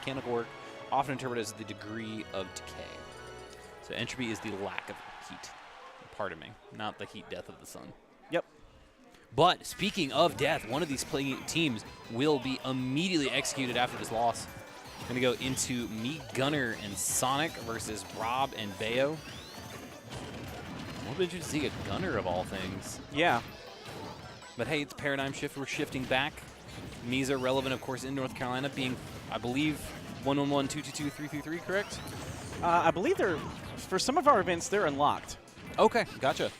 mechanical work, often interpreted as the degree of decay. So entropy is the lack of heat. Pardon me, not the heat death of the sun. Yep. But speaking of death, one of these playing teams will be immediately executed after this loss. Going to go into me, Gunner, and Sonic versus Rob and Bayo. A little bit interesting to see a Gunner of all things. Yeah. But hey, it's paradigm shift. We're shifting back. Misa relevant, of course, in North Carolina, being, I believe, 111, 222, 333, correct? I believe they're, for some of our events, they're unlocked. Okay, gotcha.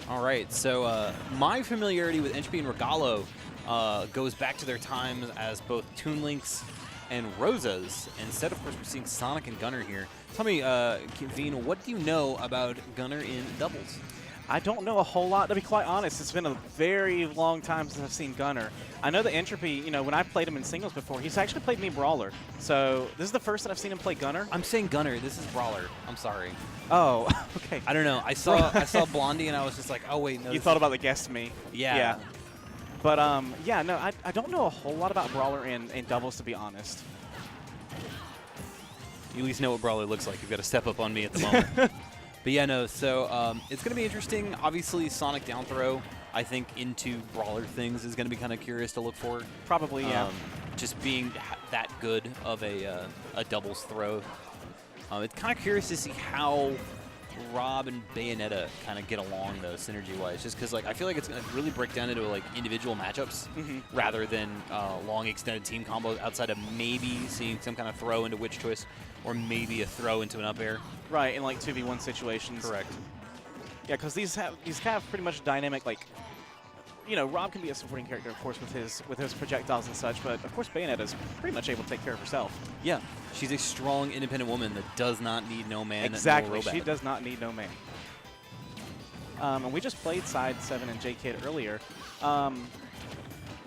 All right, so my familiarity with Entropy and Regalo goes back to their times as both Toon Links and Rosas. Instead, of course, we're seeing Sonic and Gunner here. Tell me, Veen, what do you know about Gunner in doubles? I don't know a whole lot, to be quite honest. It's been a very long time since I've seen Gunner. I know the Entropy, you know, when I played him in singles before, he's actually played me Brawler. So this is the first that I've seen him play Gunner. I'm saying Gunner. This is Brawler. I'm sorry. Oh, okay. I don't know. I saw Blondie, and I was just like, oh, wait, no. You thought about the guest me. Yeah. Yeah. But, yeah, no, I don't know a whole lot about Brawler in doubles, to be honest. You at least know what Brawler looks like. You've got to step up on me at the moment. But yeah, no, so it's going to be interesting. Obviously, Sonic down throw, I think, into Brawler things is going to be kind of curious to look for. Probably, yeah. Just being that good of a doubles throw. It's kind of curious to see how Rob and Bayonetta kind of get along, though, synergy-wise. Just because, like, I feel like it's going to really break down into, like, individual matchups rather than long extended team combos outside of maybe seeing some kind of throw into Witch Twist or maybe a throw into an up air. Right, in, like, 2v1 situations. Correct. Yeah, because these have pretty much dynamic, like, you know, Rob can be a supporting character, of course, with his projectiles and such, but, of course, Bayonetta's pretty much able to take care of herself. Yeah, she's a strong, independent woman that does not need no man. Exactly, no she does not need no man. And we just played Syde7 and JKid earlier.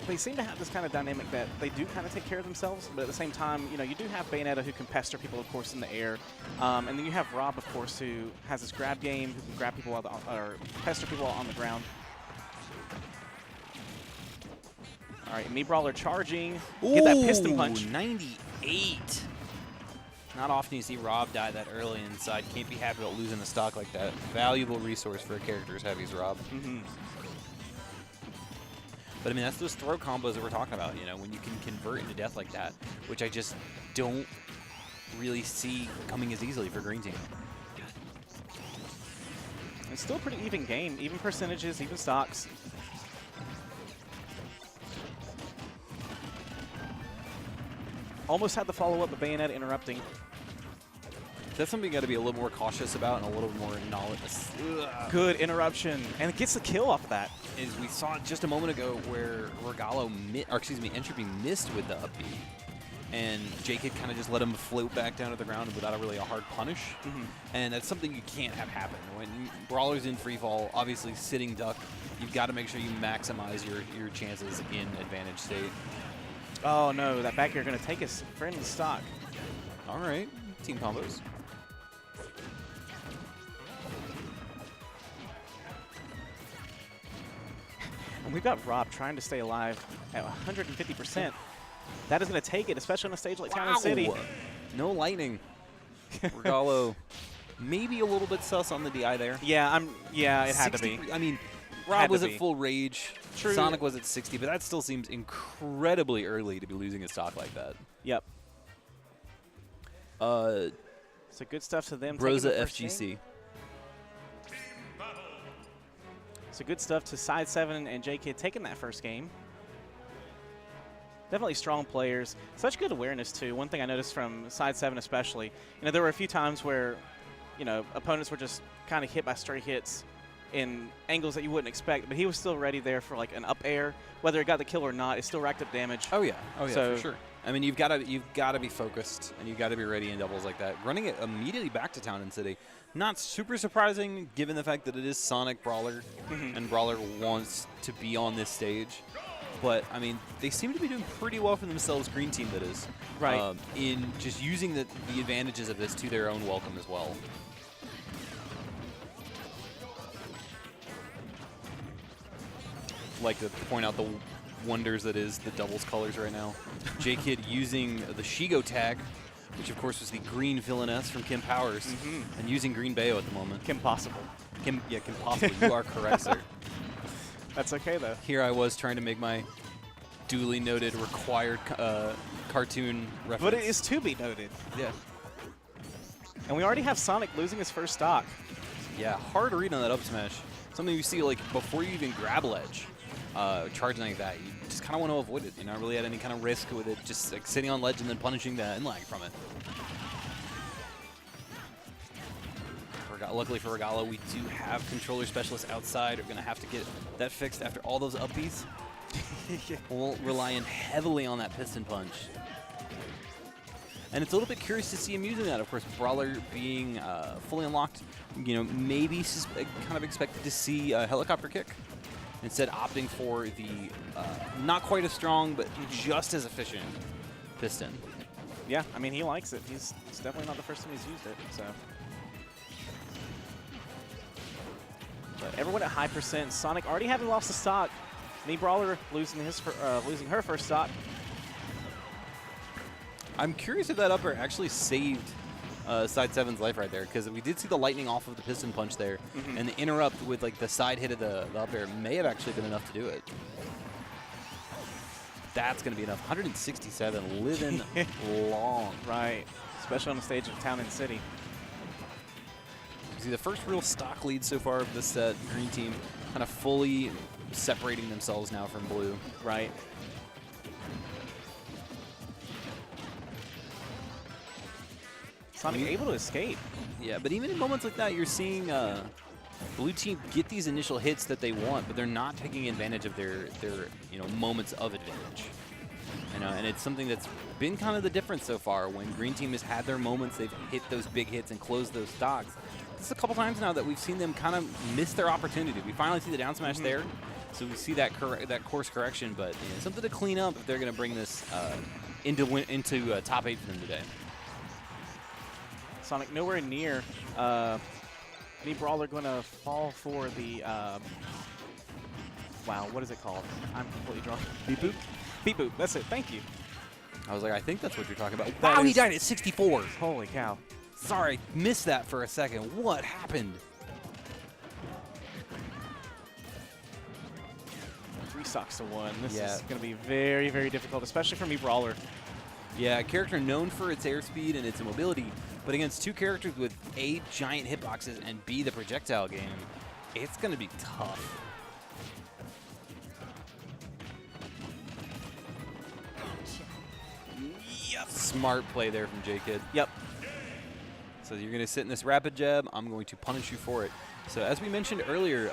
They seem to have this kind of dynamic that they do kind of take care of themselves, but at the same time, you know, you do have Bayonetta who can pester people, of course, in the air. And then you have Rob, of course, who has this grab game, who can grab people or pester people on the ground. All right, Me Brawler charging. Get that piston punch. 98. Not often you see Rob die that early inside. Can't be happy about losing a stock like that. Valuable resource for a character as heavy as Rob. But I mean, that's those throw combos that we're talking about, you know, when you can convert into death like that, which I just don't really see coming as easily for Green Team. It's still a pretty even game, even percentages, even stocks. Almost had the follow-up, but Bayonetta interrupting. That's something you got to be a little more cautious about and a little more knowledge. Good interruption, and it gets the kill off of that. Is we saw just a moment ago where Regalo, Entropy missed with the up B, and JKid kind of just let him float back down to the ground without a hard punish. And that's something you can't have happen. When Brawler's in free fall, obviously sitting duck, you've got to make sure you maximize your chances in advantage state. Oh no, that back air going to take his friendly stock. All right, team combos. And we've got Rob trying to stay alive at 150%. That is going to take it, especially on a stage like Town and City. No lightning. Regalo, maybe a little bit sus on the DI there. Yeah, it had to be. I mean, Rob was at full rage. True. Sonic was at 60, but that still seems incredibly early to be losing a stock like that. Yep. So good stuff to them. Rosa FGC. So good stuff to Syde7 and JKid taking that first game. Definitely strong players. Such good awareness, too. One thing I noticed from Syde7 especially, you know, there were a few times where, you know, opponents were just kind of hit by stray hits in angles that you wouldn't expect, but he was still ready there for, like, an up air. Whether it got the kill or not, it still racked up damage. Oh, yeah. Oh, yeah, so, for sure. I mean, you've got to be focused, and you've got to be ready in doubles like that. Running it immediately back to Town and City, not super surprising given the fact that it is Sonic Brawler, and Brawler wants to be on this stage. But, I mean, they seem to be doing pretty well for themselves, Green Team that is. Right. In just using the advantages of this to their own welcome as well. Like to point out the wonders that is the doubles colors right now. JKid using the Shigo tag, which of course was the green villainess from Kim Powers, and using green Bayo at the moment. Kim Possible. Kim Possible. You are correct, sir. That's okay, though. Here I was trying to make my duly noted required cartoon reference. But it is to be noted. Yeah. And we already have Sonic losing his first stock. Yeah, hard to read on that up smash. Something you see like before you even grab ledge, charging like that. You just kind of want to avoid it. You're not really at any kind of risk with it. Just like sitting on ledge and then punishing the inlag from it. Luckily for Regalo, we do have controller specialists outside. We're going to have to get that fixed after all those upbeats. We'll relying heavily on that piston punch. And it's a little bit curious to see him using that. Of course, Brawler being fully unlocked, you know, maybe kind of expected to see a helicopter kick. Instead, opting for the not quite as strong, but just as efficient piston. Yeah, I mean, he likes it. It's definitely not the first time he's used it. So, but everyone at high percent. Sonic already having lost the stock. Me Brawler losing her first stock. I'm curious if that upper actually saved Syde7's life right there, because we did see the lightning off of the piston punch there, and the interrupt with like the side hit of the up air may have actually been enough to do it. That's going to be enough. 167, living long. Right, especially on the stage of Town and City. See the first real stock lead so far of this set. Green team kind of fully separating themselves now from blue. Right. Sonic able to escape. Yeah, but even in moments like that, you're seeing blue team get these initial hits that they want, but they're not taking advantage of their moments of advantage. And it's something that's been kind of the difference so far. When green team has had their moments, they've hit those big hits and closed those stocks. It's a couple times now that we've seen them kind of miss their opportunity. We finally see the down smash there, so we see that course correction, but something to clean up if they're going to bring this into top 8 for them today. Sonic nowhere near. Me Brawler going to fall for the, wow, what is it called? I'm completely drawn. Beep boop? Beep boop, that's it, thank you. I was like, I think that's what you're talking about. That Wow, he died at 64. Holy cow. Sorry, missed that for a second. What happened? 3 stocks to 1. This is going to be very, very difficult, especially for Me Brawler. Yeah, a character known for its airspeed and its mobility, but against 2 characters with A, giant hitboxes, and B, the projectile game, it's going to be tough. Yep. Smart play there from JKid. Yep. So you're going to sit in this rapid jab. I'm going to punish you for it. So as we mentioned earlier,